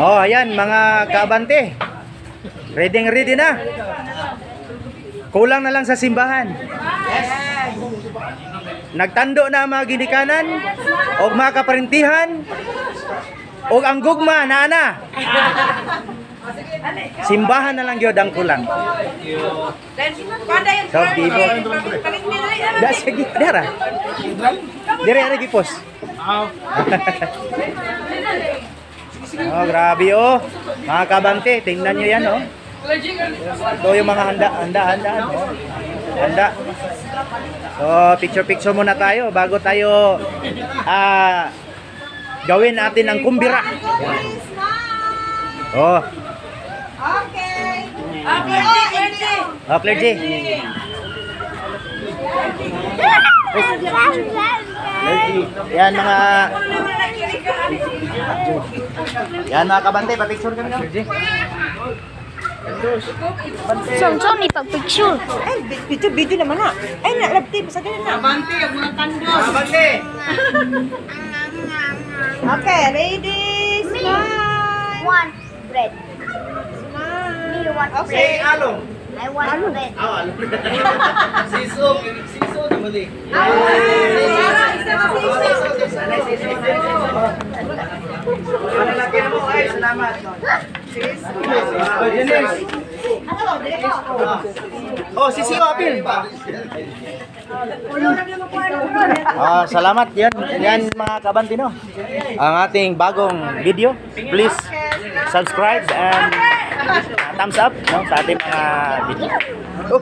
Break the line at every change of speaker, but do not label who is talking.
Oh, ayan mga kaabante. Ready na. Kulang na lang sa simbahan. Nagtando na ang mga ginikanan o mga kaparintihan o ang gugma na ana. Simbahan na lang gyud ang kulang. So, gibo. Da sige, dara. Dire gipos. Oh, grabe oh. Mga kabante, tingnan nyo yan oh. Ito yung mga handa. Oh. Handa. So, picture muna tayo bago tayo gawin natin ang kumbira. Oh.
Okay.
Oh, clergy. Yan mga kabante, pa-picture kami no?
Saan ipag-picture?
Ay, video naman na. Ay, nalabti. Basta ganun na.
Abante, ang mga kandos.
Kabante!
Okay, ready? Smile.
One bread.
Smile.
Me want
Okay.
bread.
Along.
I want bread.
Siso naman eh.
Malalagyan mo ay salamat. Oh, sisi apil. Salamat yan mga kabantino. Ang ating bagong video. Please subscribe and thumbs up no, sa ating mga video. Oh.